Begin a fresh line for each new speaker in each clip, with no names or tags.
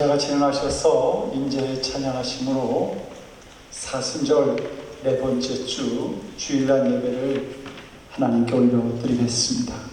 제가 진행하셔서 인제 찬양하심으로 사순절 네 번째 주 주일날 예배를 하나님께 올려드리겠습니다.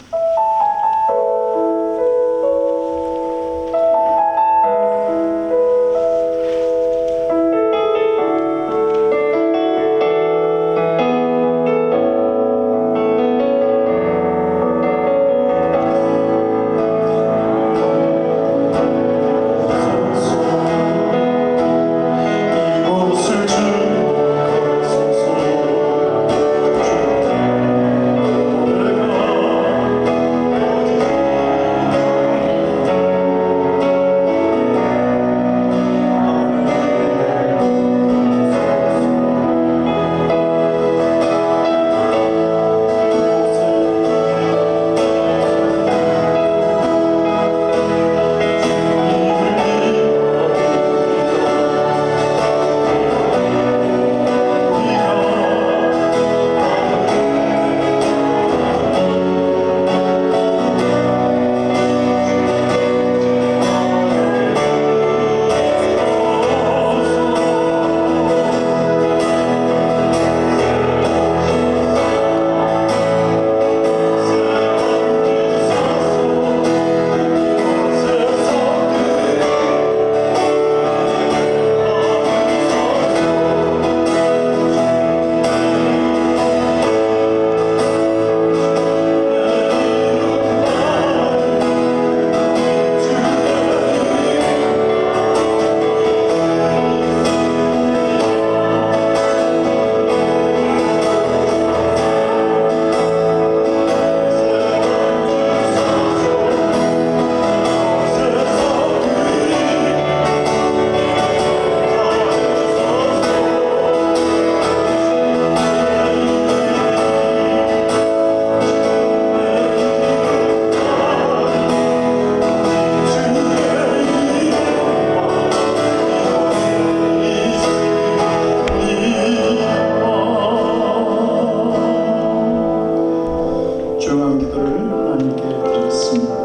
중요한 기도를 하나님께 드리겠습니다.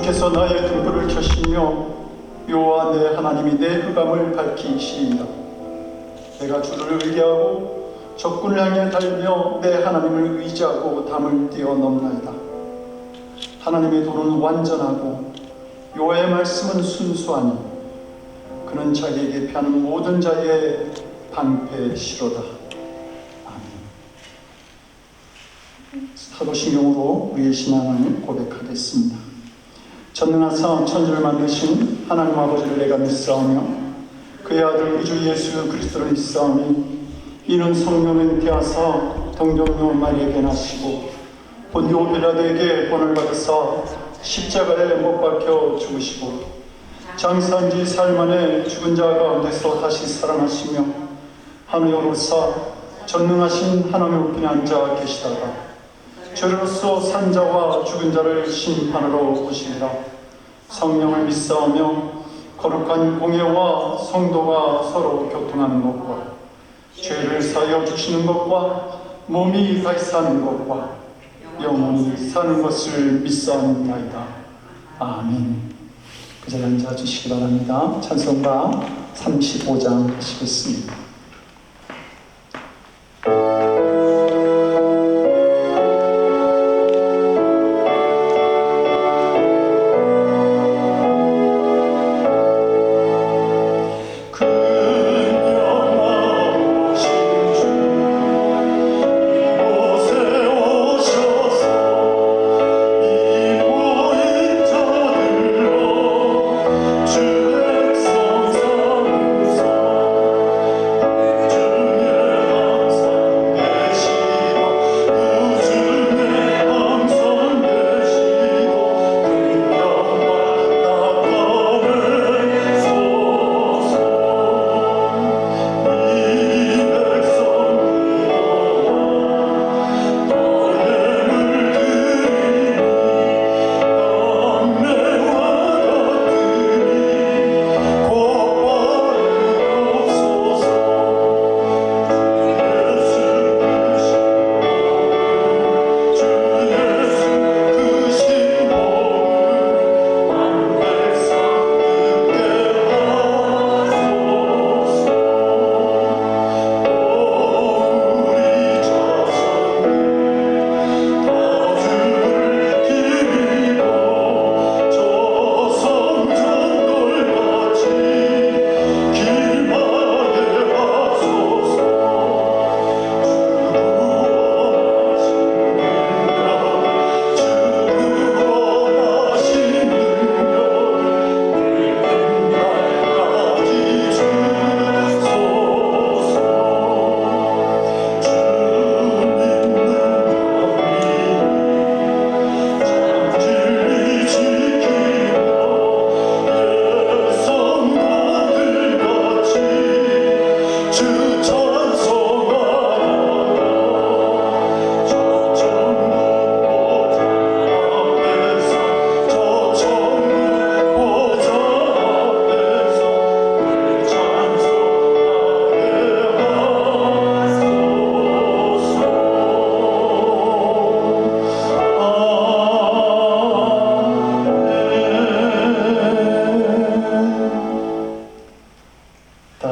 주께서 나의 등불을 켜시며 여호와 내 하나님이 내 흑암을 밝히시리이다. 내가 주를 의뢰하고 적군을 향해 달며 내 하나님을 의지하고 담을 뛰어넘나이다. 하나님의 도는 완전하고 여호와의 말씀은 순수하니 그는 자기에게 피하는 모든 자의 방패시로다. 아멘. 사도신경으로 우리의 신앙을 고백하겠습니다. 전능하사 천지를 만드신 하나님 아버지를 내가 믿사오며 그의 아들 우리 주 예수 그리스도를 믿사오니 이는 성령의 잉태하사 동정녀 마리에게 나시고 본디오 빌라도에게 본을 받으사 십자가에 못 박혀 죽으시고 장사한 지 사흘 만에 죽은 자 가운데서 다시 살아나시며 하늘에 오르사 전능하신 하나님의 우편에 앉아 계시다가 죄로서 산 자와 죽은 자를 심판하러 오시리라. 성령을 믿사오며 거룩한 공예와 성도가 서로 교통하는 것과 죄를 사하여 주시는 것과 몸이 다시 사는 것과 영원히 사는 것을 믿사옵나이다. 아멘. 그 자리에 앉아주시기 바랍니다. 찬송가 35장 하시겠습니다.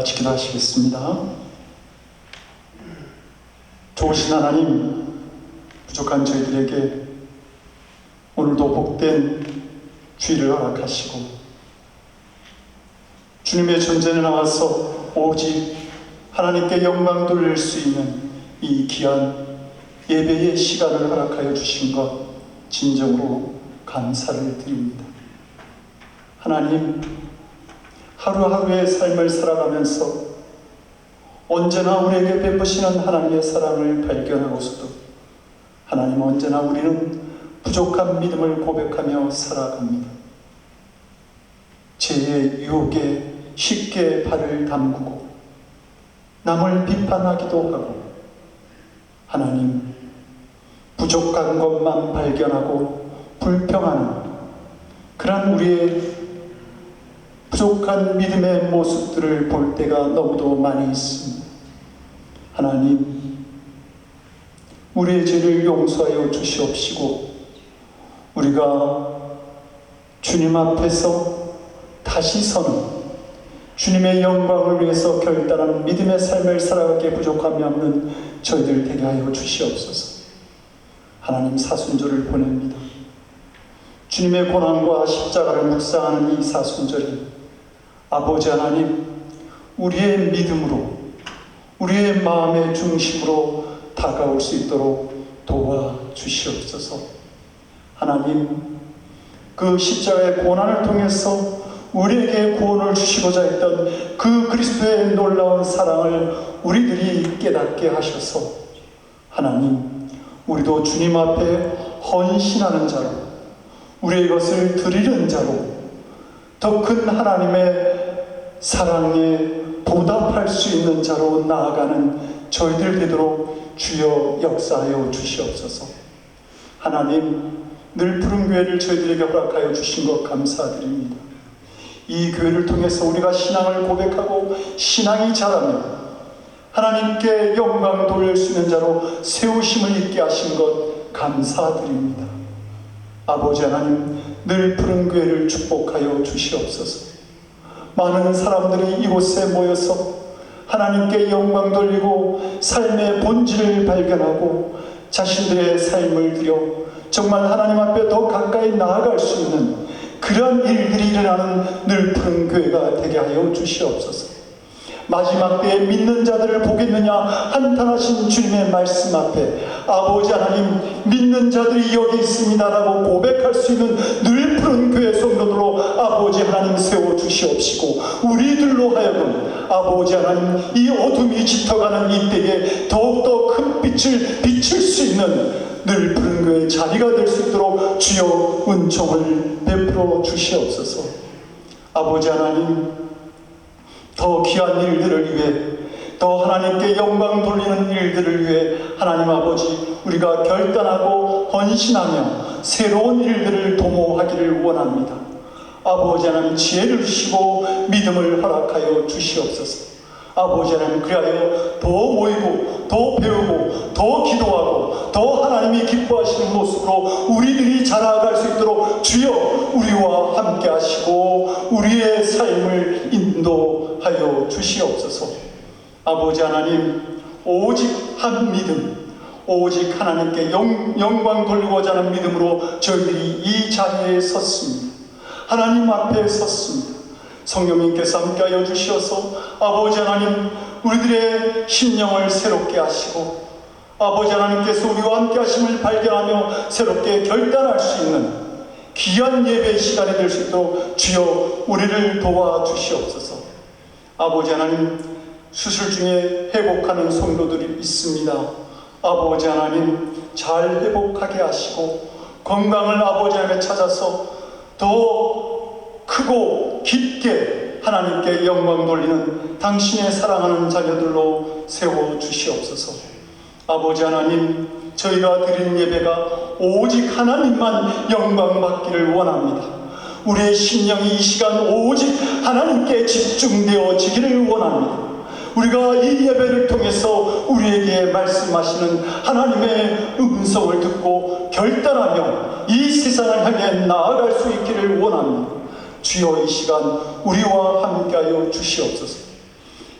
같이 기도하시겠습니다. 좋으신 하나님, 부족한 저희들에게 오늘도 복된 주의를 허락하시고 주님의 존전에 나와서 오직 하나님께 영광 돌릴 수 있는 이 귀한 예배의 시간을 허락하여 주신 것 진정으로 감사를 드립니다. 하나님, 하루하루의 삶을 살아가면서 언제나 우리에게 베푸시는 하나님의 사랑을 발견하고서도 하나님, 언제나 우리는 부족한 믿음을 고백하며 살아갑니다. 죄의 유혹에 쉽게 발을 담그고 남을 비판하기도 하고 하나님, 부족한 것만 발견하고 불평하는 그런 우리의 부족한 믿음의 모습들을 볼 때가 너무도 많이 있습니다. 하나님, 우리의 죄를 용서하여 주시옵시고 우리가 주님 앞에서 다시 서는 주님의 영광을 위해서 결단하는 믿음의 삶을 살아가기에 부족함이 없는 저희들 되게 하여 주시옵소서. 하나님, 사순절을 보냅니다. 주님의 고난과 십자가를 묵상하는 이 사순절이 아버지 하나님, 우리의 믿음으로 우리의 마음의 중심으로 다가올 수 있도록 도와주시옵소서. 하나님, 그 십자가의 고난을 통해서 우리에게 구원을 주시고자 했던 그 그리스도의 놀라운 사랑을 우리들이 깨닫게 하셔서 하나님, 우리도 주님 앞에 헌신하는 자로, 우리의 것을 드리는 자로 더 큰 하나님의 사랑에 보답할 수 있는 자로 나아가는 저희들 되도록 주여 역사하여 주시옵소서. 하나님, 늘 푸른 교회를 저희들에게 허락하여 주신 것 감사드립니다. 이 교회를 통해서 우리가 신앙을 고백하고 신앙이 자라며 하나님께 영광 돌릴 수 있는 자로 세우심을 있게 하신 것 감사드립니다. 아버지 하나님, 늘 푸른 교회를 축복하여 주시옵소서. 많은 사람들이 이곳에 모여서 하나님께 영광 돌리고 삶의 본질을 발견하고 자신들의 삶을 드려 정말 하나님 앞에 더 가까이 나아갈 수 있는 그런 일들이 일어나는 늘 푸른 교회가 되게 하여 주시옵소서. 마지막 때에 믿는 자들을 보겠느냐 한탄하신 주님의 말씀 앞에 아버지 하나님, 믿는 자들이 여기 있습니다라고 고백할 수 있는 늘 푸른 교회 성도들로 아버지 하나님 세워주시옵시고 우리들로 하여금 아버지 하나님, 이 어둠이 짙어가는 이 때에 더욱더 큰 빛을 비출 수 있는 늘 푸른 교회의 자리가 될 수 있도록 주여 은총을 베풀어 주시옵소서. 아버지 하나님, 더 귀한 일들을 위해, 더 하나님께 영광 돌리는 일들을 위해 하나님 아버지, 우리가 결단하고 헌신하며 새로운 일들을 도모하기를 원합니다. 아버지 하나님, 지혜를 주시고 믿음을 허락하여 주시옵소서. 아버지 하나님, 그리하여 더 모이고 더 배우고 더 기도하고 더 하나님이 기뻐하시는 모습으로 우리들이 자라갈 수 있도록 주여 우리와 함께 하시고 우리의 삶을 인도하여 주시옵소서. 아버지 하나님, 오직 한 믿음, 오직 하나님께 영광 돌리고자 하는 믿음으로 저희들이 이 자리에 섰습니다. 하나님 앞에 섰습니다. 성령님께서 함께하여 주시어서 아버지 하나님, 우리들의 심령을 새롭게 하시고 아버지 하나님께서 우리와 함께 하심을 발견하며 새롭게 결단할 수 있는 귀한 예배의 시간이 될 수 있도록 주여 우리를 도와주시옵소서. 아버지 하나님, 수술 중에 회복하는 성도들이 있습니다. 아버지 하나님, 잘 회복하게 하시고 건강을 아버지 하나님에 찾아서 더 크고 깊게 하나님께 영광 돌리는 당신의 사랑하는 자녀들로 세워주시옵소서. 아버지 하나님, 저희가 드리는 예배가 오직 하나님만 영광 받기를 원합니다. 우리의 심령이 이 시간 오직 하나님께 집중되어지기를 원합니다. 우리가 이 예배를 통해서 우리에게 말씀하시는 하나님의 음성을 듣고 결단하며 이 세상을 향해 나아갈 수 있기를 원합니다. 주여, 이 시간 우리와 함께하여 주시옵소서.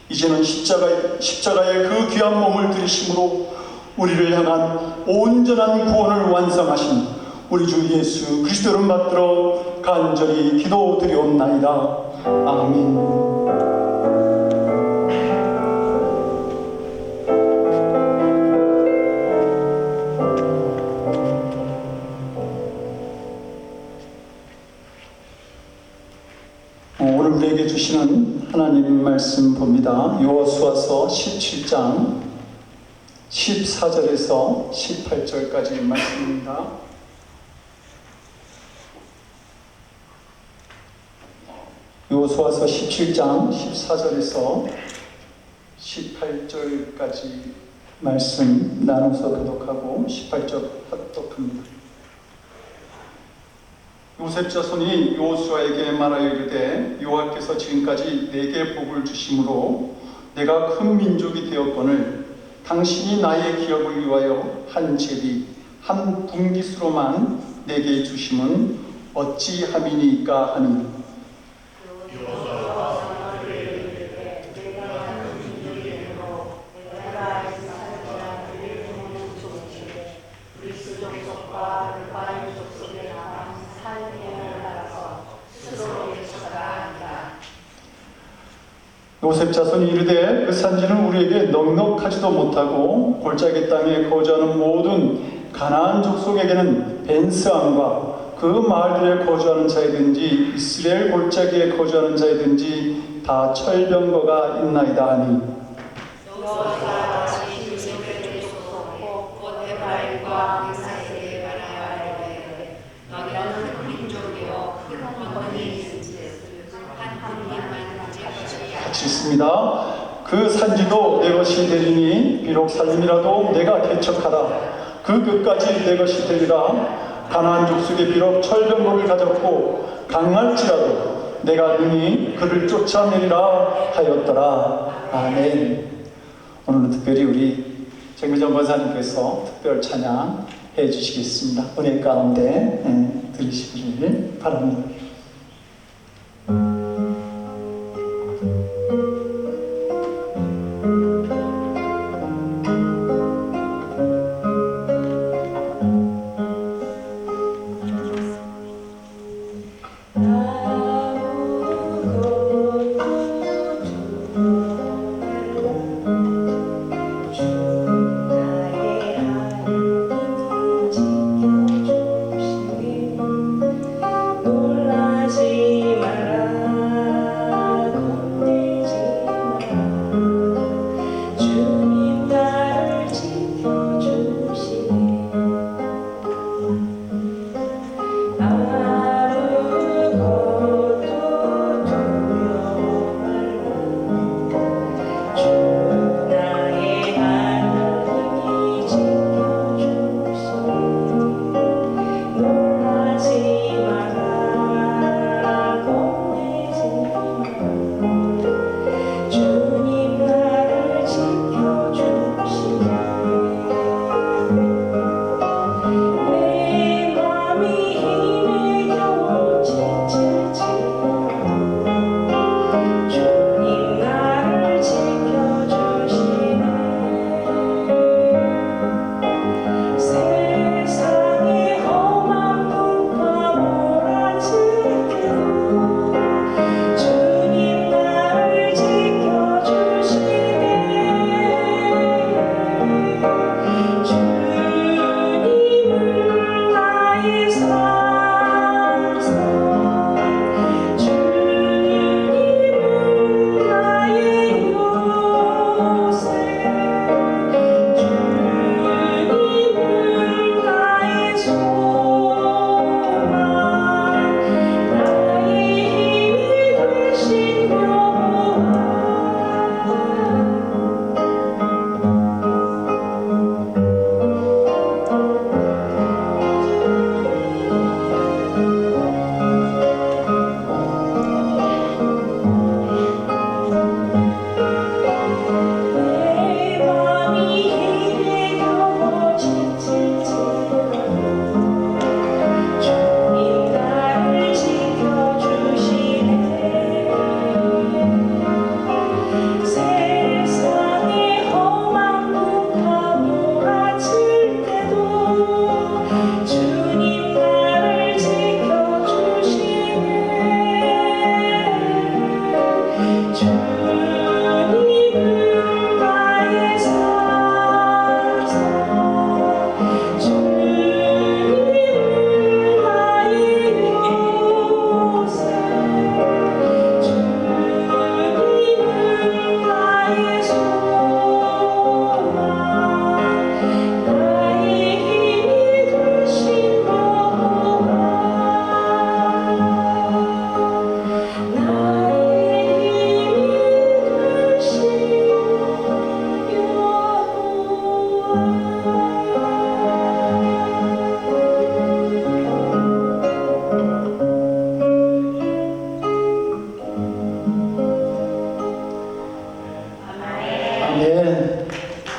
이제는 십자가의 그 귀한 몸을 들이심으로 우리를 향한 온전한 구원을 완성하신 우리 주 예수 그리스도를 받들어 간절히 기도드리옵나이다. 아멘. 오늘 우리에게 주시는 하나님 말씀 봅니다. 여호수아서 17장 14절에서 18절까지 말씀입니다. 여호수아서 17장 14절에서 18절까지 말씀 나눠서 교독하고 18절 합독합니다. 요셉 자손이 여호수아에게 말하여 이르되 여호와께서 지금까지 내게 복을 주심으로 내가 큰 민족이 되었거늘 당신이 나의 기업을 위하여 한 제비 한 분깃으로만 내게 주심은 어찌함이니까 하니 요셉 자손이 이르되 그 산지는 우리에게 넉넉하지도 못하고 골짜기 땅에 거주하는 모든 가나안 족속에게는 벤스암과 그 마을들에 거주하는 자이든지 이스라엘 골짜기에 거주하는 자이든지 다 철병거가 있나이다 하니 같이 있습니다. 그 산지도 내 것이 되리니 비록 살림이라도 내가 개척하라. 그 끝까지 내 것이 되리라. 가나안 족속에 비록 철병거를 가졌고 강할지라도 내가 능히 그를 쫓아내리라 하였더라. 아멘. 오늘은 특별히 우리 정미정 권사님께서 특별 찬양 해주시겠습니다. 은혜 가운데 들으시기를 바랍니다.
놀라지 마라, 겁내지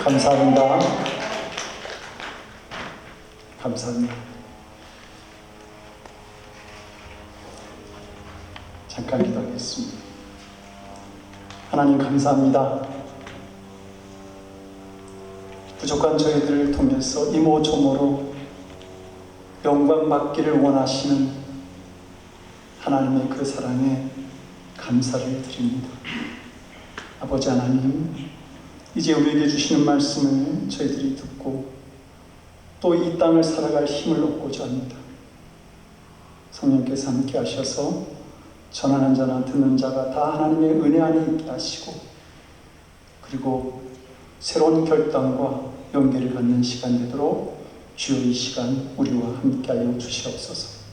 감사합니다. 감사합니다. 잠깐 기도하겠습니다. 하나님 감사합니다. 부족한 저희들을 통해서 이모저모로 영광 받기를 원하시는 하나님의 그 사랑에 감사를 드립니다. 아버지 하나님, 이제 우리에게 주시는 말씀을 저희들이 듣고 또 이 땅을 살아갈 힘을 얻고자 합니다. 성령께서 함께 하셔서 전하는 자나 듣는 자가 다 하나님의 은혜 안에 있게 하시고, 그리고 새로운 결단과 연계를 갖는 시간 되도록 주여 이 시간 우리와 함께하여 주시옵소서.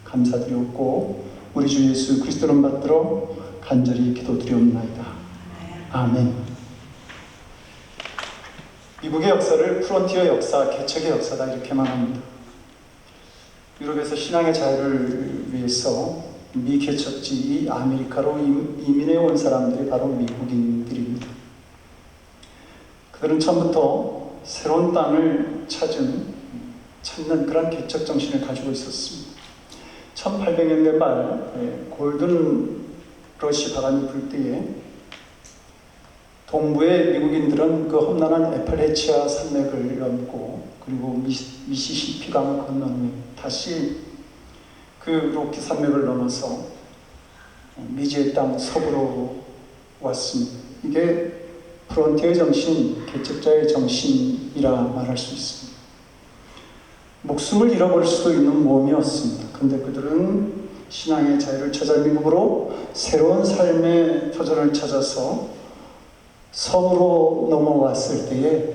감사드리옵고 우리 주 예수 그리스도를 받들어 간절히 기도드리옵나이다. 아멘. 미국의 역사를 프론티어 역사, 개척의 역사다 이렇게 말합니다. 유럽에서 신앙의 자유를 위해서 미 개척지 아메리카로 이민해 온 사람들이 바로 미국인들입니다. 그들은 처음부터 새로운 땅을 찾는 그런 개척 정신을 가지고 있었습니다. 1800년대 말 골든 러시 바람이 불 때에 동부의 미국인들은 그 험난한 애플레치아 산맥을 넘고 그리고 미시시피 강을 건넌 후에 다시 그 로키 산맥을 넘어서 미지의 땅 서부로 왔습니다. 이게 프론티어의 정신, 개척자의 정신이라 말할 수 있습니다. 목숨을 잃어버릴 수도 있는 몸이었습니다. 그런데 그들은 신앙의 자유를 찾아 미국으로 새로운 삶의 터전을 찾아서 서부로 넘어왔을 때에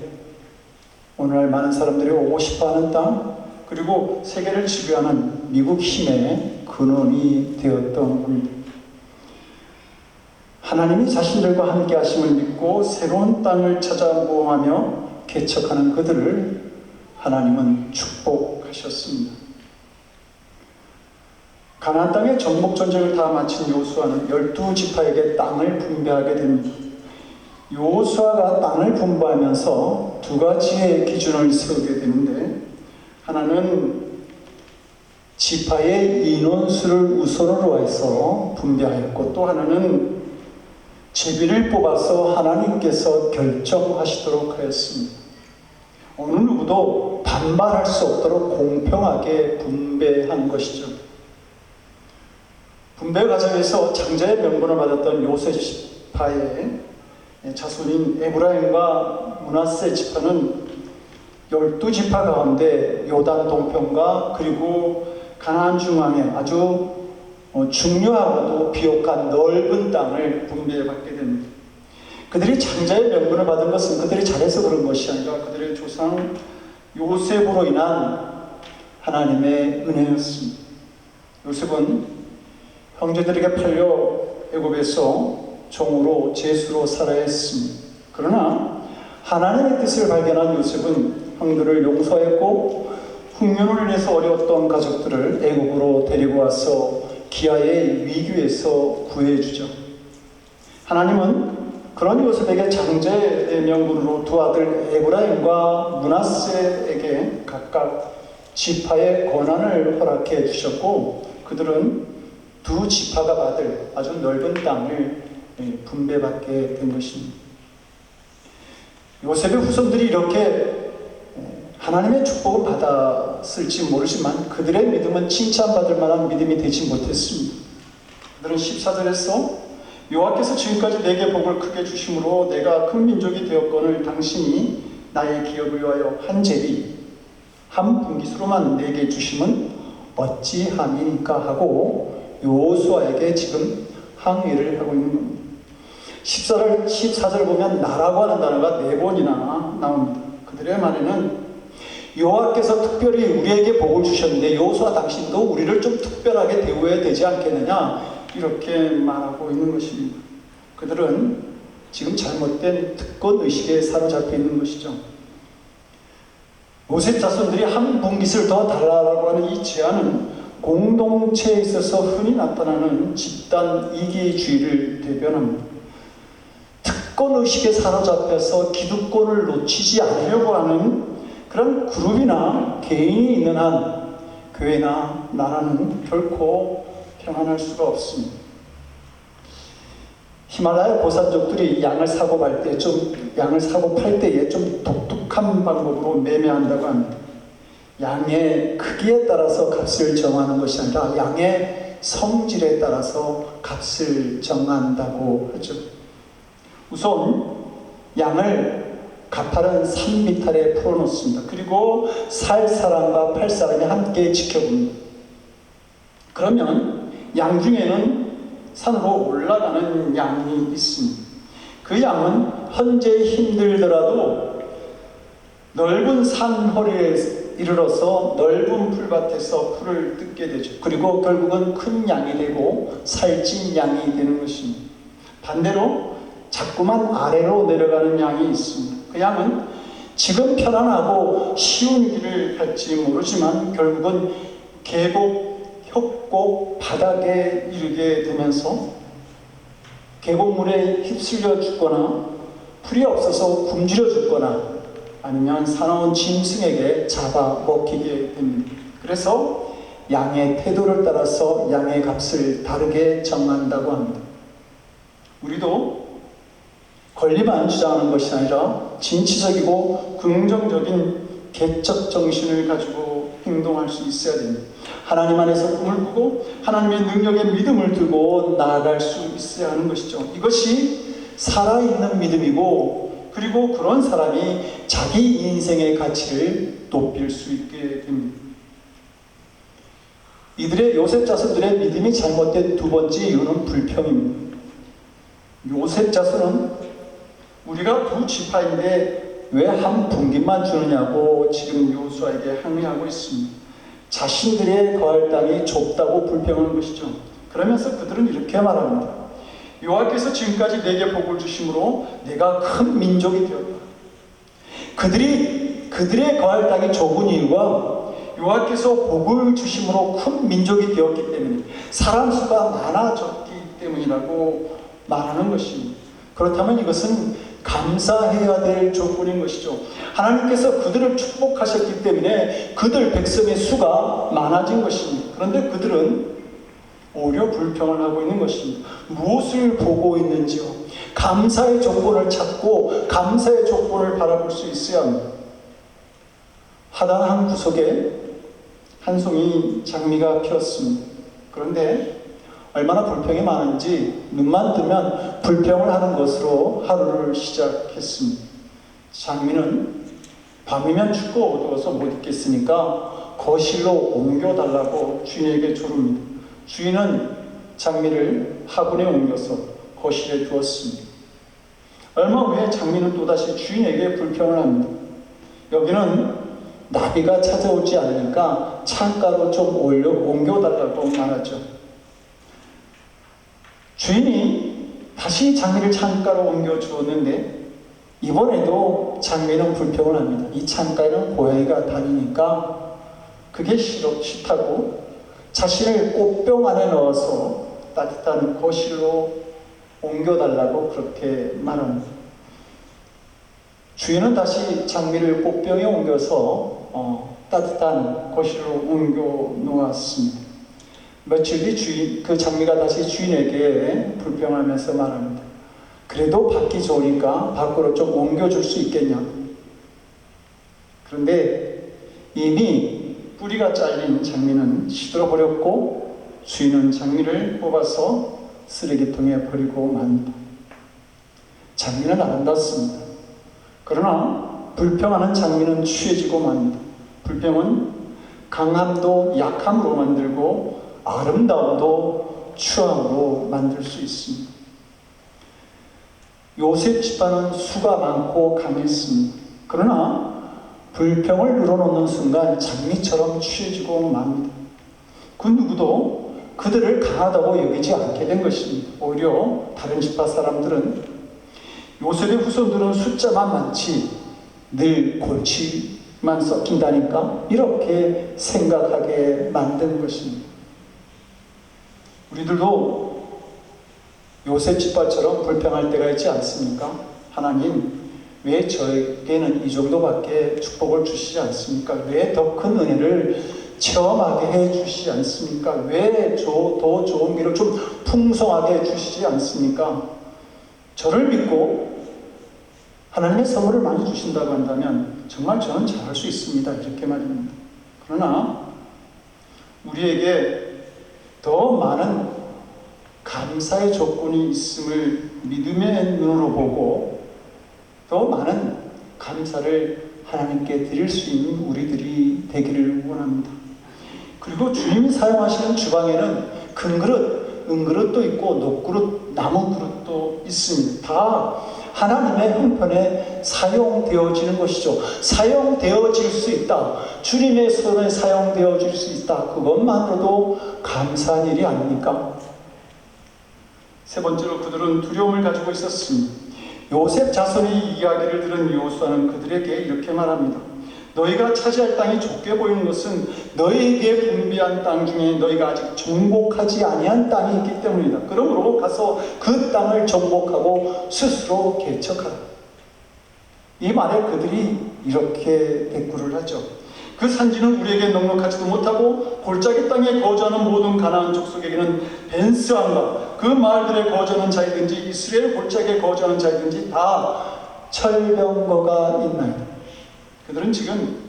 오늘날 많은 사람들이 오고 싶어하는 땅, 그리고 세계를 지배하는 미국 힘의 근원이 되었던 겁니다. 하나님이 자신들과 함께 하심을 믿고 새로운 땅을 찾아 모험하며 개척하는 그들을 하나님은 축복하셨습니다. 가나안 땅의 정복 전쟁을 다 마친 요수아는 12지파에게 땅을 분배하게 됩니다. 요수아가 땅을 분배하면서 두 가지의 기준을 세우게 되는데, 하나는 지파의 인원수를 우선으로 해서 분배하였고, 또 하나는 제비를 뽑아서 하나님께서 결정하시도록 하였습니다. 어느 누구도 반발할 수 없도록 공평하게 분배한 것이죠. 분배 과정에서 장자의 명분을 받았던 요셉 지파의 자손인 에브라임과 므낫세 지파는 12지파 가운데 요단 동편과 그리고 가나안 중앙에 아주 중요하고도 비옥한 넓은 땅을 분배받게 됩니다. 그들이 장자의 명분을 받은 것은 그들이 잘해서 그런 것이 아니라 그들의 조상 요셉으로 인한 하나님의 은혜였습니다. 요셉은 형제들에게 팔려 애굽에서 종으로 제수로 살아야 했습니다. 그러나 하나님의 뜻을 발견한 요셉은 형들을 용서했고 흉년을 인해서 어려웠던 가족들을 애굽으로 데리고 와서 기아의 위기에서 구해주죠. 하나님은 그런 요셉에게 장자의 명분으로 두 아들 에브라임과 므낫세에게 각각 지파의 권한을 허락해 주셨고, 그들은 두 지파가 받을 아주 넓은 땅을 분배받게 된 것입니다. 요셉의 후손들이 이렇게 하나님의 축복을 받았을지 모르지만 그들의 믿음은 칭찬받을 만한 믿음이 되지 못했습니다. 그들은 14절에서 여호와께서 지금까지 내게 복을 크게 주심으로 내가 큰 민족이 되었거늘 당신이 나의 기업을 위하여 한 제비 한 분깃으로만 내게 주심은 어찌함이니까 하고 여호수아에게 지금 항의를 하고 있는 겁니다. 14절 보면 나라고 하는 단어가 4번이나 나옵니다. 그들의 말에는 여호와께서 특별히 우리에게 복을 주셨는데 여호수아 당신도 우리를 좀 특별하게 대우해야 되지 않겠느냐, 이렇게 말하고 있는 것입니다. 그들은 지금 잘못된 특권의식에 사로잡혀 있는 것이죠. 요셉 자손들이 한 분깃을 더 달라고 하는 이 제안은 공동체에 있어서 흔히 나타나는 집단 이기주의를 대변합니다. 특권 의식에 사로잡혀서 기득권을 놓치지 않으려고 하는 그런 그룹이나 개인이 있는 한 교회나 나라는 결코 평안할 수가 없습니다. 히말라야 고산족들이 양을 사고 팔 때에 좀 독특한 방법으로 매매한다고 합니다. 양의 크기에 따라서 값을 정하는 것이 아니라 양의 성질에 따라서 값을 정한다고 하죠. 우선 양을 가파른 산비탈에 풀어놓습니다. 그리고 살 사람과 팔 사람이 함께 지켜봅니다. 그러면 양 중에는 산으로 올라가는 양이 있습니다. 그 양은 현재 힘들더라도 넓은 산 허리에 이르러서 넓은 풀밭에서 풀을 뜯게 되죠. 그리고 결국은 큰 양이 되고 살찐 양이 되는 것입니다. 반대로 자꾸만 아래로 내려가는 양이 있습니다. 그 양은 지금 편안하고 쉬운 길을 갈지 모르지만 결국은 계곡, 협곡, 바닥에 이르게 되면서 계곡물에 휩쓸려 죽거나 풀이 없어서 굶주려 죽거나 아니면 사나운 짐승에게 잡아먹히게 됩니다. 그래서 양의 태도를 따라서 양의 값을 다르게 정한다고 합니다. 우리도 권리만 주장하는 것이 아니라 진취적이고 긍정적인 개척 정신을 가지고 행동할 수 있어야 됩니다. 하나님 안에서 꿈을 꾸고 하나님의 능력에 믿음을 두고 나아갈 수 있어야 하는 것이죠. 이것이 살아있는 믿음이고, 그리고 그런 사람이 자기 인생의 가치를 높일 수 있게 됩니다. 이들의 요셉 자손들의 믿음이 잘못된 두 번째 이유는 불평입니다. 요셉 자손은 우리가 두 지파인데 왜 한 분깃만 주느냐고 지금 여호수아에게 항의하고 있습니다. 자신들의 거할 땅이 좁다고 불평하는 것이죠. 그러면서 그들은 이렇게 말합니다. 여호와께서 지금까지 내게 복을 주심으로 내가 큰 민족이 되었다. 그들의 거할 땅이 좁은 이유가 여호와께서 복을 주심으로 큰 민족이 되었기 때문에, 사람 수가 많아졌기 때문이라고 말하는 것입니다. 그렇다면 이것은 감사해야 될 조건인 것이죠. 하나님께서 그들을 축복하셨기 때문에 그들 백성의 수가 많아진 것입니다. 그런데 그들은 오히려 불평을 하고 있는 것입니다. 무엇을 보고 있는지요? 감사의 조건을 찾고 감사의 조건을 바라볼 수 있어야 합니다. 화단 한 구석에 한 송이 장미가 피었습니다. 그런데 얼마나 불평이 많은지 눈만 뜨면 불평을 하는 것으로 하루를 시작했습니다. 장미는 밤이면 춥고 어두워서 못 있겠으니까 거실로 옮겨달라고 주인에게 조릅니다. 주인은 장미를 화분에 옮겨서 거실에 두었습니다. 얼마 후에 장미는 또다시 주인에게 불평을 합니다. 여기는 나비가 찾아오지 않으니까 창가로 좀 옮겨달라고 말하죠. 주인이 다시 장미를 창가로 옮겨 주었는데 이번에도 장미는 불평을 합니다. 이 창가에는 고양이가 다니니까 그게 싫다고 자신을 꽃병 안에 넣어서 따뜻한 거실로 옮겨달라고 그렇게 말합니다. 주인은 다시 장미를 꽃병에 옮겨서 따뜻한 거실로 옮겨 놓았습니다. 며칠 뒤 그 장미가 다시 주인에게 불평하면서 말합니다. 그래도 받기 좋으니까 밖으로 좀 옮겨줄 수 있겠냐. 그런데 이미 뿌리가 잘린 장미는 시들어버렸고 주인은 장미를 뽑아서 쓰레기통에 버리고 맙니다. 장미는 아름답습니다. 그러나 불평하는 장미는 취해지고 맙니다. 불평은 강함도 약함으로 만들고 아름다움도 추함으로 만들 수 있습니다. 요셉 집안은 수가 많고 강했습니다. 그러나 불평을 늘어놓는 순간 장미처럼 취해지고 맙니다. 그 누구도 그들을 강하다고 여기지 않게 된 것입니다. 오히려 다른 지파 사람들은 요셉의 후손들은 숫자만 많지 늘 골치만 썩힌다니까 이렇게 생각하게 만든 것입니다. 우리들도 요셉 집발처럼 불평할 때가 있지 않습니까? 하나님, 왜 저에게는 이 정도밖에 축복을 주시지 않습니까? 왜 더 큰 은혜를 체험하게 해 주시지 않습니까? 왜 더 좋은 길을 좀 풍성하게 해 주시지 않습니까? 저를 믿고 하나님의 선물을 많이 주신다고 한다면 정말 저는 잘할 수 있습니다. 이렇게 말입니다. 그러나 우리에게 더 많은 감사의 조건이 있음을 믿음의 눈으로 보고 더 많은 감사를 하나님께 드릴 수 있는 우리들이 되기를 원합니다. 그리고 주님이 사용하시는 주방에는 큰 그릇, 은그릇도 있고 녹그릇, 나무 그릇도 있습니다. 다 하나님의 형편에 사용되어지는 것이죠. 사용되어질 수 있다. 주님의 손에 사용되어질 수 있다. 그것만으로도 감사한 일이 아닙니까? 세 번째로 그들은 두려움을 가지고 있었습니다. 요셉 자손의 이야기를 들은 여호수아는 그들에게 이렇게 말합니다. 너희가 차지할 땅이 좁게 보이는 것은 너희에게 분비한 땅 중에 너희가 아직 정복하지 아니한 땅이 있기 때문이다. 그러므로 가서 그 땅을 정복하고 스스로 개척하라. 이 말에 그들이 이렇게 대꾸를 하죠. 그 산지는 우리에게 넉넉하지도 못하고 골짜기 땅에 거주하는 모든 가나안 족속에게는 벤스왕과 그 마을들에 거주하는 자이든지 이스라엘 골짜기에 거주하는 자이든지 다 철병거가 있나이다. 그들은 지금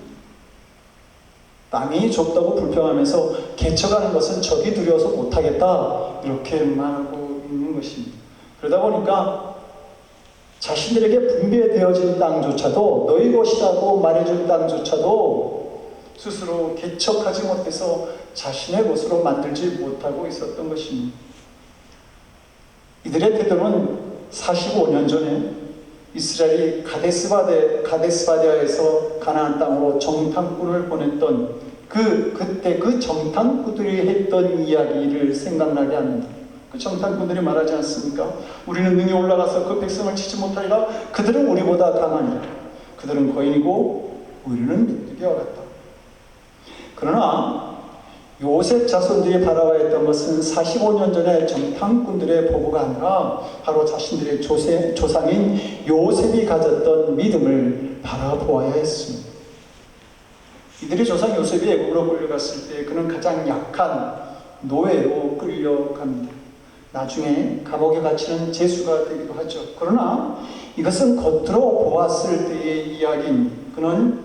땅이 좁다고 불평하면서 개척하는 것은 적이 두려워서 못하겠다 이렇게 말하고 있는 것입니다. 그러다 보니까 자신들에게 분배되어진 땅조차도 너희 것이라고 말해준 땅조차도 스스로 개척하지 못해서 자신의 것으로 만들지 못하고 있었던 것입니다. 이들의 태도는 45년 전에 이스라엘이 가데스바네아에서 가나안 땅으로 정탐꾼을 보냈던 그때 그 정탐꾼들이 했던 이야기를 생각나게 합니다. 그 정탐꾼들이 말하지 않습니까? 우리는 능히 올라가서 그 백성을 치지 못하리라. 그들은 우리보다 강하니라. 그들은 거인이고 우리는 메뚜기와 같다. 그러나 요셉 자손들이 바라봐야 했던 것은 45년 전에 정탐꾼들의 보고가 아니라 바로 자신들의 조상인 요셉이 가졌던 믿음을 바라보아야 했습니다. 이들의 조상 요셉이 애굽으로 끌려갔을 때 그는 가장 약한 노예로 끌려갑니다. 나중에 감옥에 갇히는 죄수가 되기도 하죠. 그러나 이것은 겉으로 보았을 때의 이야기입니다. 그는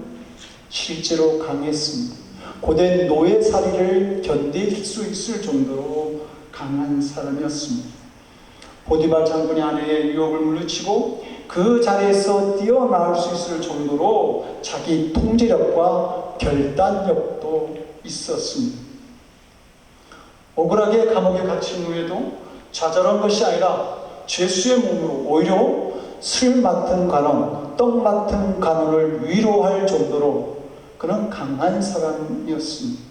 실제로 강했습니다. 고된 노예살이를 견딜 수 있을 정도로 강한 사람이었습니다. 보디발 장군의 아내의 유혹을 물리치고 그 자리에서 뛰어나올 수 있을 정도로 자기 통제력과 결단력도 있었습니다. 억울하게 감옥에 갇힌 후에도 좌절한 것이 아니라 죄수의 몸으로 오히려 술 맡은 간원, 떡 맡은 간원을 위로할 정도로 그는 강한 사람이었습니다.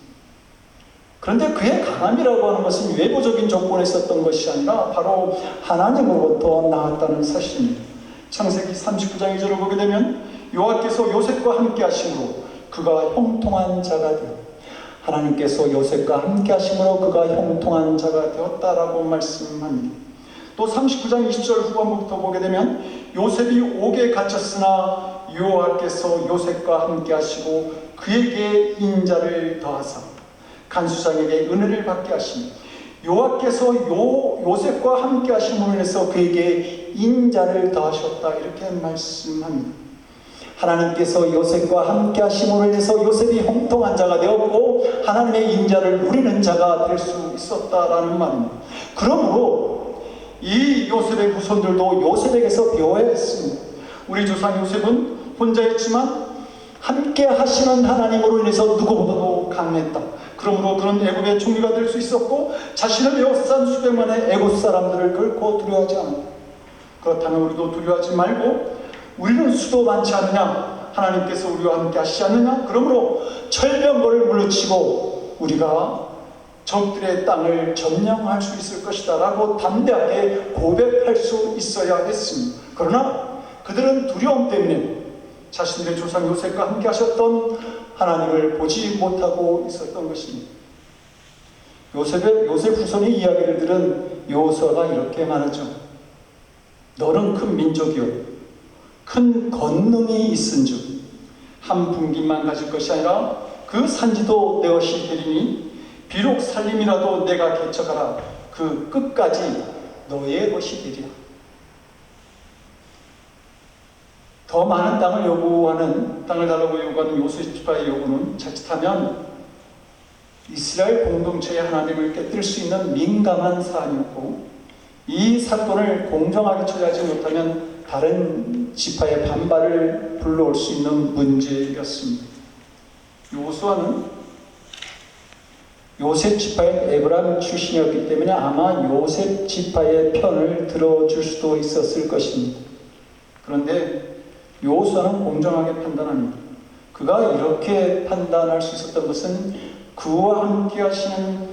그런데 그의 강함이라고 하는 것은 외부적인 조건에 있었던 것이 아니라 바로 하나님으로부터 나왔다는 사실입니다. 창세기 39장 2절을 보게 되면 여호와께서 요셉과 함께 하심으로 그가 형통한 자가 되었다. 하나님께서 요셉과 함께 하심으로 그가 형통한 자가 되었다라고 말씀합니다. 또 39장 20절 후반부터 보게 되면 요셉이 옥에 갇혔으나 여호와께서 요셉과 함께 하시고 그에게 인자를 더하사 간수장에게 은혜를 받게 하시니 여호와께서 요셉과 함께 하심으로 인해서 그에게 인자를 더하셨다 이렇게 말씀합니다. 하나님께서 요셉과 함께 하심으로 인해서 요셉이 형통한 자가 되었고 하나님의 인자를 누리는 자가 될 수 있었다라는 말입니다. 그러므로 이 요셉의 후손들도 요셉에게서 배워야 했습니다. 우리 조상 요셉은 혼자였지만 함께 하시는 하나님으로 인해서 누구보다도 강했다. 그러므로 그는 애굽의 총리가 될 수 있었고 자신을 에워싼 수백만의 애굽 사람들을 결코 두려워하지 않았다. 그렇다면 우리도 두려워하지 말고 우리는 수도 많지 않느냐? 하나님께서 우리와 함께 하시지 않느냐? 그러므로 철병거를 물리치고 우리가 적들의 땅을 점령할 수 있을 것이다 라고 담대하게 고백할 수 있어야 했습니다. 그러나 그들은 두려움 때문에 자신들의 조상 요셉과 함께 하셨던 하나님을 보지 못하고 있었던 것입니다. 요셉 후손의 이야기를 들은 여호수아가 이렇게 말하죠. 너는 큰 민족이요 큰 권능이 있은즉 한 분기만 가질 것이 아니라 그 산지도 내 것이 되리니 비록 살림이라도 내가 개척하라 그 끝까지 너의 것이 되리라. 더 많은 땅을 땅을 달라고 요구하는 요셉 지파의 요구는 자칫하면 이스라엘 공동체의 하나님을 깨뜨릴 수 있는 민감한 사안이었고, 이 사건을 공정하게 처리하지 못하면 다른 지파의 반발을 불러올 수 있는 문제였습니다. 요수아는 요셉 지파의 에브라임 출신이었기 때문에 아마 요셉 지파의 편을 들어줄 수도 있었을 것입니다. 그런데 요수아는 공정하게 판단합니다. 그가 이렇게 판단할 수 있었던 것은 그와 함께 하시는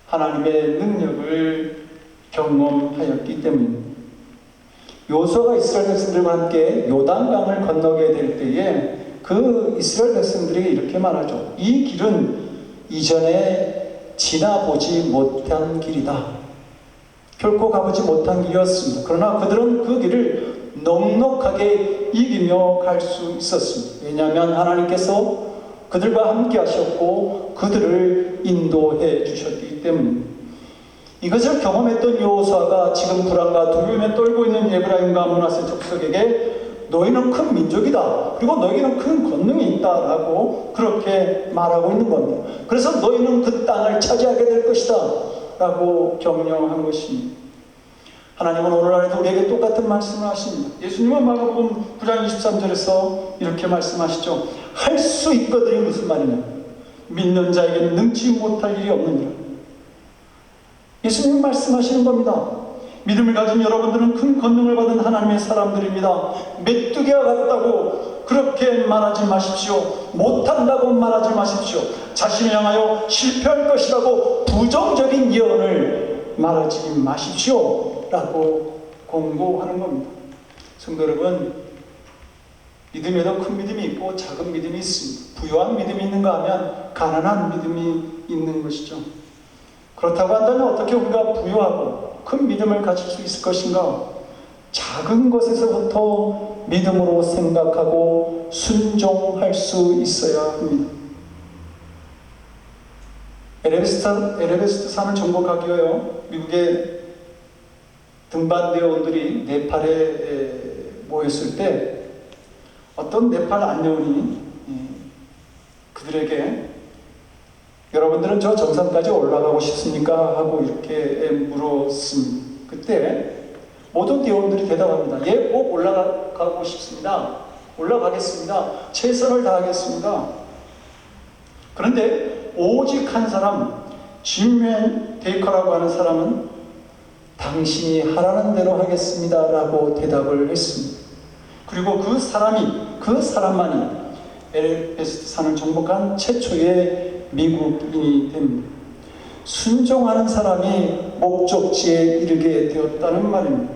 하나님의 능력을 경험하였기 때문입니다. 요수아가 이스라엘 백성들과 함께 요단강을 건너게 될 때에 그 이스라엘 백성들이 이렇게 말하죠. 이 길은 이전에 지나보지 못한 길이다. 결코 가보지 못한 길이었습니다. 그러나 그들은 그 길을 넉넉하게 이기며 갈 수 있었습니다. 왜냐하면 하나님께서 그들과 함께 하셨고 그들을 인도해 주셨기 때문입니다. 이것을 경험했던 여호수아가 지금 불안과 두려움에 떨고 있는 에브라임과 므낫세 족속에게 너희는 큰 민족이다. 그리고 너희는 큰 권능이 있다라고 그렇게 말하고 있는 겁니다. 그래서 너희는 그 땅을 차지하게 될 것이다 라고 격려한 것입니다. 하나님은 오늘날에도 우리에게 똑같은 말씀을 하십니다. 예수님은 마가복음 9장 23절에서 이렇게 말씀하시죠. 할 수 있거든이 무슨 말이냐. 믿는 자에게는 능치 못할 일이 없느니라. 예수님은 말씀하시는 겁니다. 믿음을 가진 여러분들은 큰 권능을 받은 하나님의 사람들입니다. 메뚜기와 같다고 그렇게 말하지 마십시오. 못한다고 말하지 마십시오. 자신을 향하여 실패할 것이라고 부정적인 예언을 말하지 마십시오 라고 공고하는 겁니다. 성도 여러분, 믿음에도 큰 믿음이 있고 작은 믿음이 있습니다. 부유한 믿음이 있는가 하면 가난한 믿음이 있는 것이죠. 그렇다고 한다면 어떻게 우리가 부유하고 큰 믿음을 가질 수 있을 것인가? 작은 것에서부터 믿음으로 생각하고 순종할 수 있어야 합니다. 에베레스트 산을 정복하기 위하여 미국의 등반대원들이 네팔에 모였을 때 어떤 네팔 안내원이 그들에게 여러분들은 저 정상까지 올라가고 싶습니까? 하고 이렇게 물었습니다. 그때 모든 대원들이 대답합니다. 예, 꼭 올라가고 싶습니다. 올라가겠습니다. 최선을 다하겠습니다. 그런데 오직 한 사람, 짐맨 데이커라고 하는 사람은 당신이 하라는 대로 하겠습니다 라고 대답을 했습니다. 그리고 그 사람만이 에베레스트 산을 정복한 최초의 미국인이 됩니다. 순종하는 사람이 목적지에 이르게 되었다는 말입니다.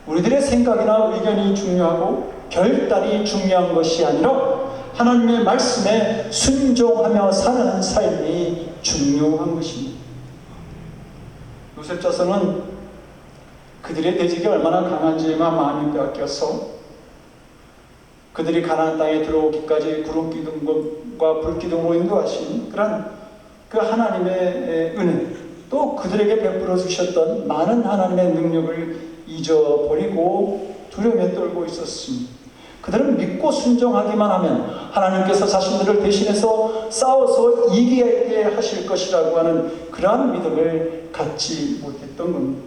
우리들의 생각이나 의견이 중요하고 결단이 중요한 것이 아니라 하나님의 말씀에 순종하며 사는 삶이 중요한 것입니다. 요셉 자손은 그들의 대적이 얼마나 강한지에만 마음이 빼앗겨서 그들이 가나안 땅에 들어오기까지 구름 기둥과 불 기둥으로 인도하신 그런 그 하나님의 은혜, 또 그들에게 베풀어 주셨던 많은 하나님의 능력을 잊어버리고 두려움에 떨고 있었습니다. 그들은 믿고 순종하기만 하면 하나님께서 자신들을 대신해서 싸워서 이기게 하실 것이라고 하는 그러한 믿음을 갖지 못했던 겁니다.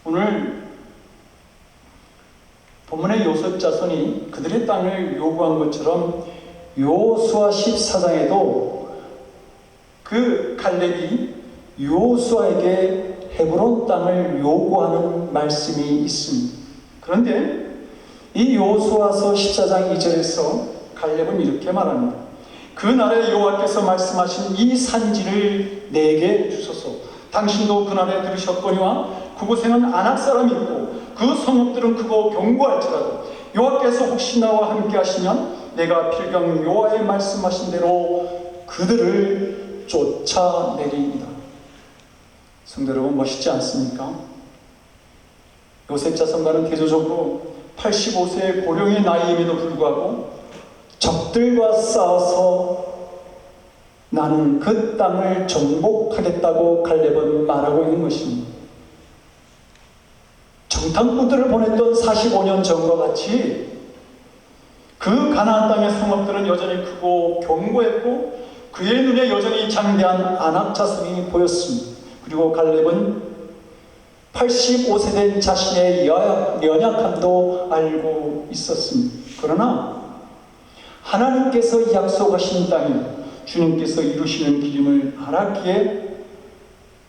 오늘 본문의 요셉 자손이 그들의 땅을 요구한 것처럼 여호수아 14장에도 그 갈렙이 여호수아에게 헤브론 땅을 요구하는 말씀이 있습니다. 그런데 이 여호수아서 14장 2절에서 갈렙은 이렇게 말합니다. 그날에 여호와께서 말씀하신 이 산지를 내게 주소서. 당신도 그날에 들으셨거니와 그곳에는 아낙 사람이 있고 그 성읍들은 크고 견고할지라도 여호와께서 혹시 나와 함께 하시면 내가 필경 여호와의 말씀하신 대로 그들을 쫓아내리이다. 성도 여러분, 멋있지 않습니까? 요셉 자손가는 대조적으로 85세의 고령의 나이임에도 불구하고 적들과 싸워서 나는 그 땅을 정복하겠다고 갈렙은 말하고 있는 것입니다. 정탐꾼들을 보냈던 45년 전과 같이 그 가나안 땅의 성읍들은 여전히 크고 견고했고 그의 눈에 여전히 장대한 아낙 자손이 보였습니다. 그리고 갈렙은 85세 된 자신의 연약함도 알고 있었습니다. 그러나 하나님께서 약속하신 땅에 주님께서 이루시는 길임을 알았기에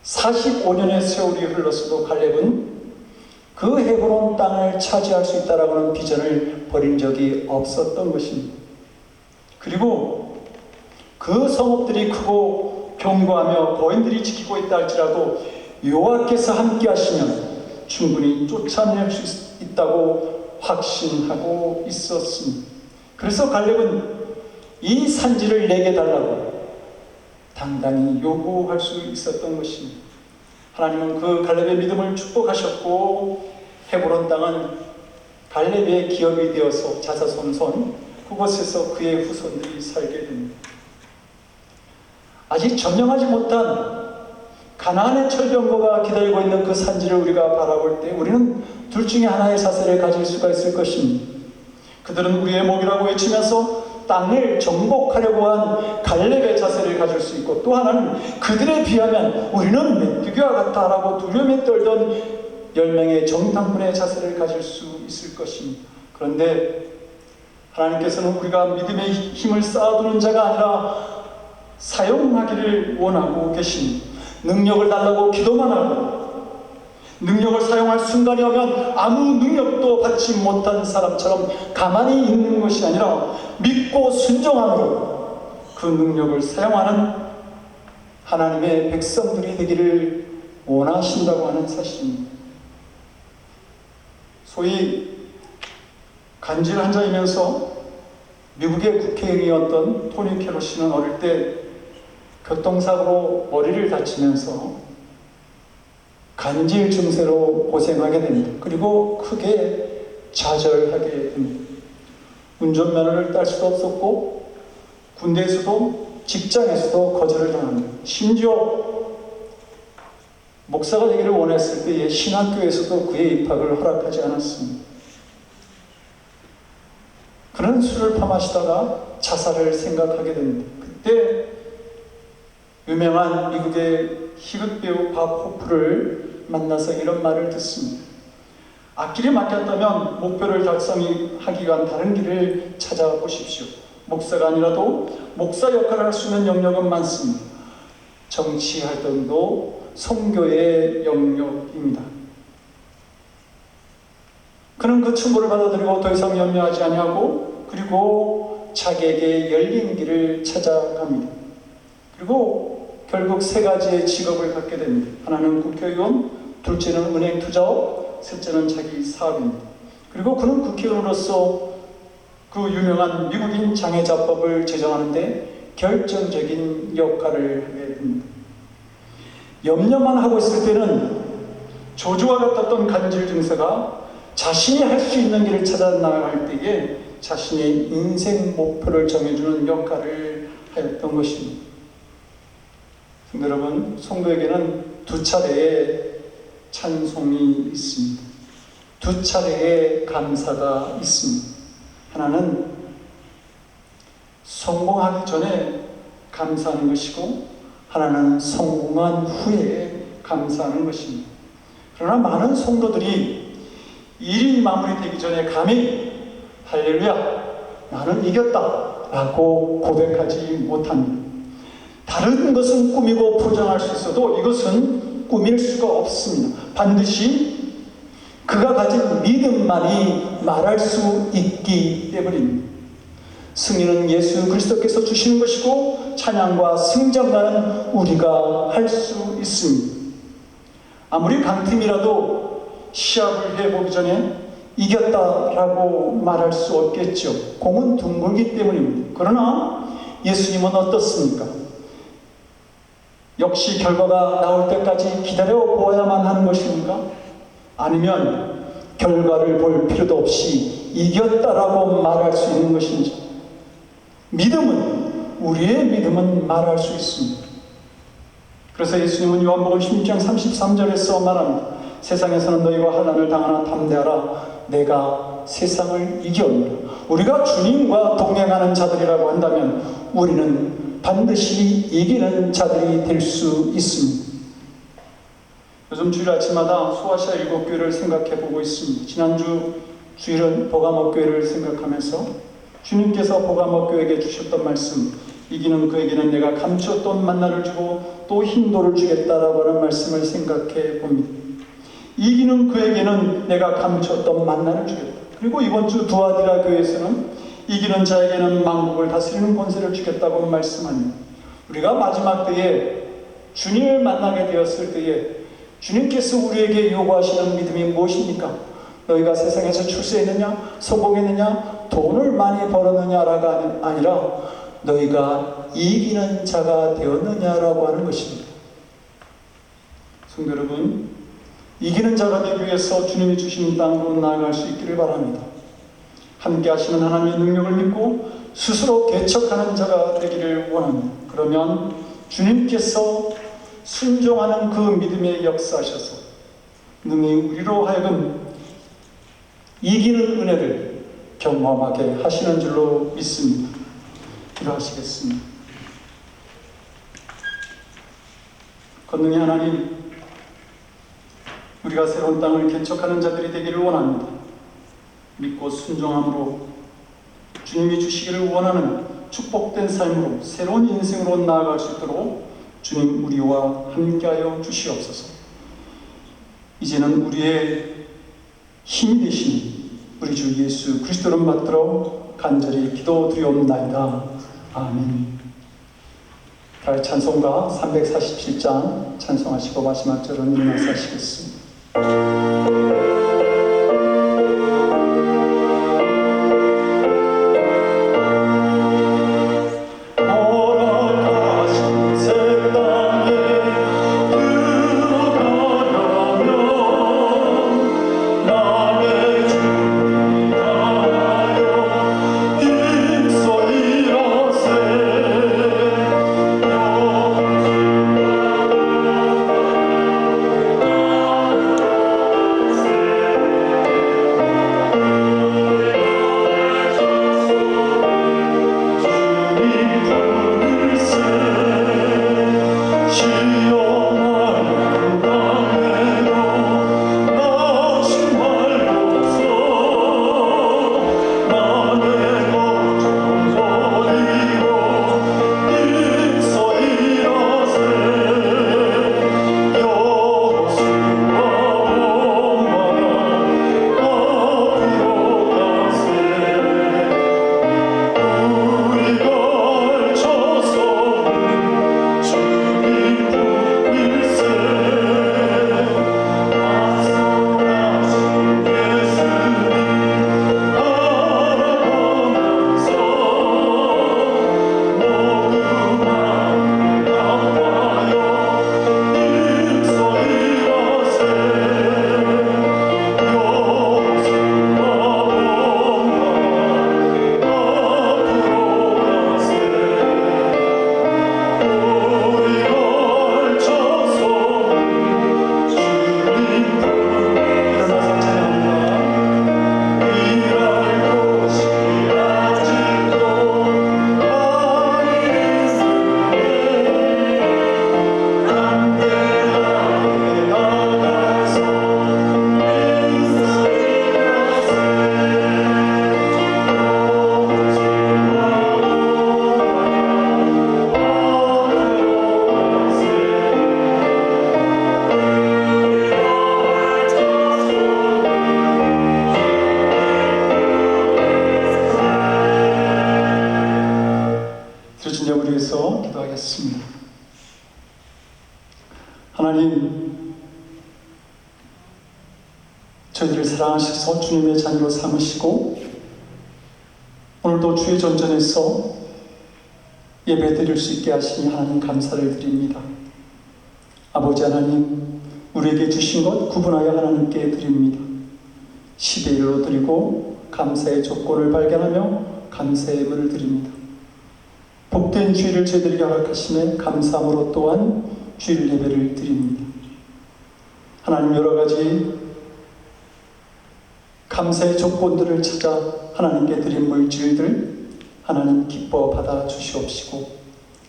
45년의 세월이 흘렀어도 갈렙은 그 헤브론 땅을 차지할 수 있다라고 하는 비전을 버린 적이 없었던 것입니다. 그리고 그 성읍들이 크고 견고하며 거인들이 지키고 있다 할지라도 여호와께서 함께 하시면 충분히 쫓아낼 수 있다고 확신하고 있었습니다. 그래서 갈렙은 이 산지를 내게 달라고 당당히 요구할 수 있었던 것입니다. 하나님은 그 갈렙의 믿음을 축복하셨고 헤브론 땅은 갈렙의 기업이 되어서 자자손손 그곳에서 그의 후손들이 살게 됩니다. 아직 점령하지 못한 가나안의 철병거가 기다리고 있는 그 산지를 우리가 바라볼 때 우리는 둘 중에 하나의 자세를 가질 수가 있을 것입니다. 그들은 우리의 목이라고 외치면서 땅을 정복하려고 한 갈렙의 자세를 가질 수 있고, 또 하나는 그들에 비하면 우리는 메뚜기와 같다라고 두려움에 떨던 10명의 정탐꾼의 자세를 가질 수 있을 것입니다. 그런데 하나님께서는 우리가 믿음의 힘을 쌓아두는 자가 아니라 사용하기를 원하고 계십니다. 능력을 달라고 기도만 하고 능력을 사용할 순간이 오면 아무 능력도 받지 못한 사람처럼 가만히 있는 것이 아니라 믿고 순종함으로 그 능력을 사용하는 하나님의 백성들이 되기를 원하신다고 하는 사실입니다. 소위 간질 환자이면서 미국의 국회의원이었던 토니 켈로시는 어릴 때 교통사고로 머리를 다치면서 간질 증세로 고생하게 됩니다. 그리고 크게 좌절하게 됩니다. 운전면허를 딸 수도 없었고 군대에서도 직장에서도 거절을 당합니다. 심지어 목사가 되기를 원했을 때에 신학교에서도 그의 입학을 허락하지 않았습니다. 그런 술을 파마시다가 자살을 생각하게 됩니다. 그때 유명한 미국의 희극 배우 밥 호프를 만나서 이런 말을 듣습니다. 앞길이 막혔다면 목표를 달성하기 위한 다른 길을 찾아보십시오. 목사가 아니라도 목사 역할을 할 수 있는 영역은 많습니다. 정치 활동도 선교의 영역입니다. 그는 그 충고를 받아들이고 더 이상 염려하지 아니하고 그리고 자기에게 열린 길을 찾아갑니다. 그리고 결국 세 가지의 직업을 갖게 됩니다. 하나는 국회의원, 둘째는 은행 투자업, 셋째는 자기 사업입니다. 그리고 그는 국회의원으로서 그 유명한 미국인 장애자법을 제정하는데 결정적인 역할을 하게 됩니다. 염려만 하고 있을 때는 조주와 같았던 간질 증세가 자신이 할 수 있는 길을 찾아 나갈 때에 자신의 인생 목표를 정해주는 역할을 하였던 것입니다. 여러분, 성도에게는 두 차례의 찬송이 있습니다. 두 차례의 감사가 있습니다. 하나는 성공하기 전에 감사하는 것이고 하나는 성공한 후에 감사하는 것입니다. 그러나 많은 성도들이 일이 마무리되기 전에 감히 할렐루야 나는 이겼다 라고 고백하지 못합니다. 다른 것은 꾸미고 포장할 수 있어도 이것은 꾸밀 수가 없습니다. 반드시 그가 가진 믿음만이 말할 수 있기 때문입니다. 승리는 예수 그리스도께서 주시는 것이고 찬양과 승전가는 우리가 할 수 있습니다. 아무리 강팀이라도 시합을 해보기 전에 이겼다라고 말할 수 없겠죠. 공은 둥글기 때문입니다. 그러나 예수님은 어떻습니까? 역시 결과가 나올 때까지 기다려 보아야만 하는 것입니까? 아니면 결과를 볼 필요도 없이 이겼다라고 말할 수 있는 것인지. 우리의 믿음은 말할 수 있습니다. 그래서 예수님은 요한복음 16장 33절에서 말합니다. 세상에서는 너희와 환난을 당하나 담대하라. 내가 세상을 이겼노라. 우리가 주님과 동행하는 자들이라고 한다면 우리는 반드시 이기는 자들이 될 수 있습니다. 요즘 주일 아침마다 소아시아 7교회를 생각해 보고 있습니다. 지난주 주일은 보가목 교회를 생각하면서 주님께서 보가목 교회에게 주셨던 말씀, 이기는 그에게는 내가 감추었던 만나를 주고 또 흰돌을 주겠다라고 하는 말씀을 생각해 봅니다. 이기는 그에게는 내가 감추었던 만나를 주겠다. 그리고 이번 주 두아디라 교회에서는 이기는 자에게는 만국을 다스리는 권세를 주겠다고 말씀합니다. 우리가 마지막 때에 주님을 만나게 되었을 때에 주님께서 우리에게 요구하시는 믿음이 무엇입니까? 너희가 세상에서 출세했느냐, 성공했느냐, 돈을 많이 벌었느냐라가 아니라 너희가 이기는 자가 되었느냐라고 하는 것입니다. 성도 여러분, 이기는 자가 되기 위해서 주님이 주신 땅으로 나아갈 수 있기를 바랍니다. 함께 하시는 하나님의 능력을 믿고 스스로 개척하는 자가 되기를 원합니다. 그러면 주님께서 순종하는 그 믿음에 역사하셔서 능히 우리로 하여금 이기는 은혜를 경험하게 하시는 줄로 믿습니다. 기도하시겠습니다. 권능의 하나님, 우리가 새로운 땅을 개척하는 자들이 되기를 원합니다. 믿고 순종함으로 주님이 주시기를 원하는 축복된 삶으로 새로운 인생으로 나아갈 수 있도록 주님 우리와 함께하여 주시옵소서. 이제는 우리의 힘이 되시는 우리 주 예수 그리스도를 받들어 간절히 기도드리옵나이다. 아멘. 달 찬송가 347장 찬송하시고 마지막 절은 일어나서 하시겠습니다. 하나님, 저희들을 사랑하셔서 주님의 자녀로 삼으시고 오늘도 주의 전전에서 예배 드릴 수 있게 하시니 하나님 감사를 드립니다. 아버지 하나님, 우리에게 주신 것 구분하여 하나님께 드립니다. 10의 1로 드리고 감사의 조건을 발견하며 감사의 예물을 드립니다. 복된 주일을 저희들에게 허락하시네 감사함으로 또한 주일 예배를 드립니다. 하나님, 여러 가지 감사의 조건들을 찾아 하나님께 드린 물질들 하나님 기뻐 받아 주시옵시고,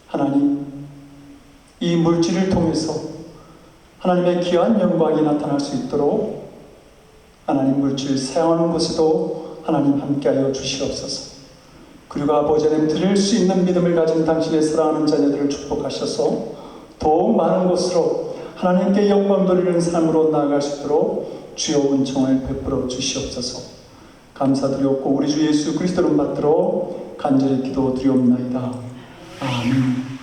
하나님, 이 물질을 통해서 하나님의 귀한 영광이 나타날 수 있도록 하나님 물질 사용하는 곳에도 하나님 함께하여 주시옵소서. 그리고 아버지 하나님, 드릴 수 있는 믿음을 가진 당신의 사랑하는 자녀들을 축복하셔서 더욱 많은 곳으로 하나님께 영광 돌리는 삶으로 나아갈 수 있도록 주여 은총을 베풀어 주시옵소서. 감사드리옵고 우리 주 예수 그리스도를 받들어 간절히 기도드리옵나이다. 아멘.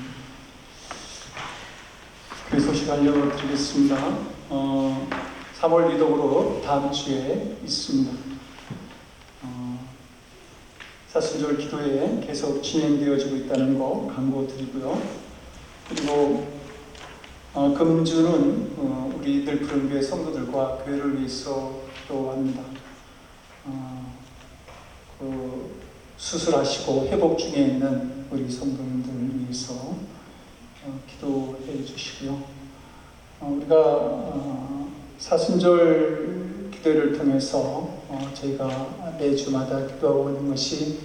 그 소식 알려드리겠습니다. 3월 리덕으로 다음 주에 있습니다. 사순절 기도회 계속 진행되어지고 있다는 거 강구드리고요. 그리고 금주는 우리들 푸른교회 성도들과 교회를 위해서 기도합니다. 수술하시고 회복 중에 있는 우리 성도님들을 위해서 기도해 주시고요. 우리가 사순절 기도를 통해서 저희가 매주마다 기도하고 있는 것이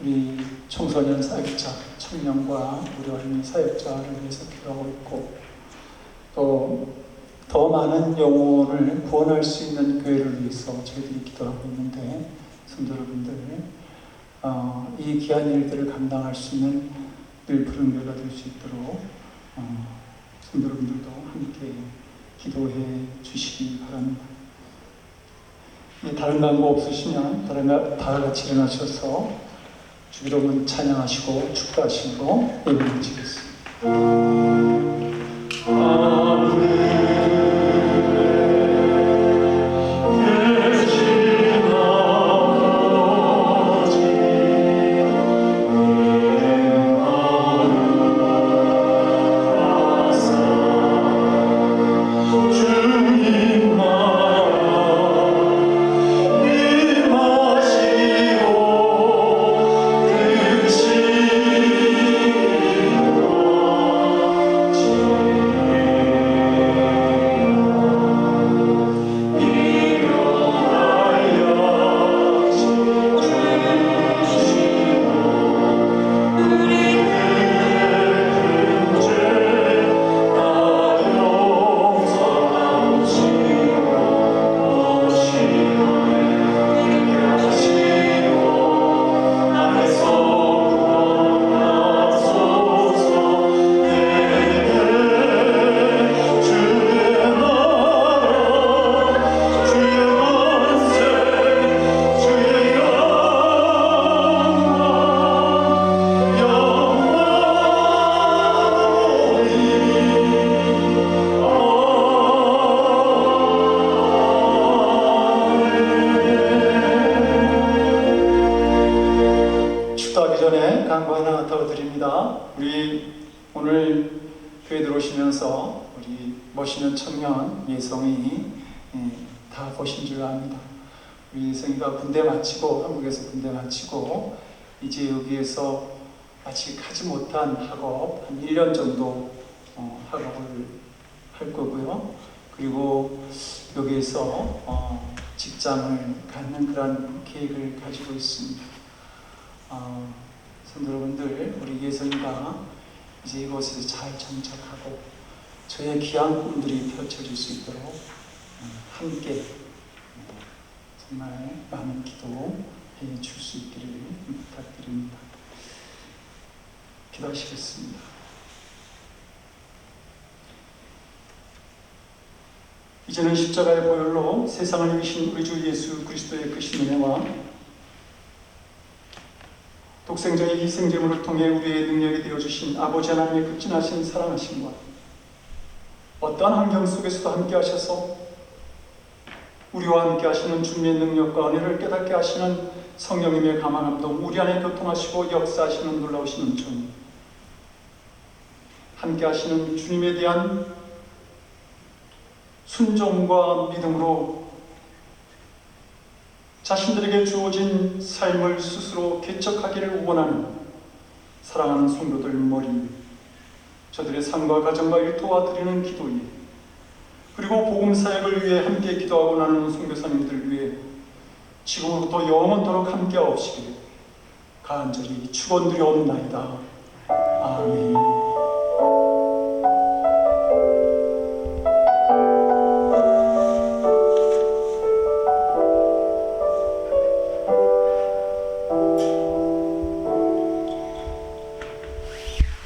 우리 청소년 사역자, 청년과 우리 어린이 사역자를 위해서 기도하고 있고, 또 더 많은 영혼을 구원할 수 있는 교회를 위해서 저희들이 기도하고 있는데, 성도 여러분들, 이 귀한 일들을 감당할 수 있는 늘 푸른 교회가 될 수 있도록 성도 여러분들도 함께 기도해 주시기 바랍니다. 다른 광고 없으시면 다 같이 일어나셔서 주기도문 찬양하시고 축도하시고 예배를 드리겠습니다. 간구 하나 더 드립니다. 우리 오늘 교회 들어오시면서 우리 멋있는 청년 예성이 다 보신 줄 압니다. 우리 예성이가 군대 마치고, 한국에서 군대 마치고 이제 여기에서 아직 하지 못한 학업 한 1년 정도 학업을 할 거고요. 그리고 여기에서 직장을 갖는 그런 계획을 가지고 있습니다. 성도 여러분들, 우리 예성이가 이제 이곳에서 잘 정착하고 저의 귀한 꿈들이 펼쳐질 수 있도록 함께 정말 많은 기도해 줄 수 있기를 부탁드립니다. 기도하시겠습니다. 이제는 십자가의 보혈로 세상을 이기신 우리 주 예수 그리스도의 크신 은혜와 독생자의 희생제물을 통해 우리의 능력이 되어주신 아버지 하나님의 극진하신 사랑하심과 어떠한 환경 속에서도 함께 하셔서 우리와 함께 하시는 주님의 능력과 은혜를 깨닫게 하시는 성령님의 감화감동, 우리 안에 교통하시고 역사하시는 놀라우신 은총, 함께 하시는 주님에 대한 순종과 믿음으로 자신들에게 주어진 삶을 스스로 개척하기를 원하는 사랑하는 성도들 머리 위에, 저들의 삶과 가정과 일터와 드리는 기도에, 그리고 복음사역을 위해 함께 기도하고 나누는 선교사님들 위해 지금부터 영원토록 함께하옵시기를 간절히 축원드리옵나이다. 아멘.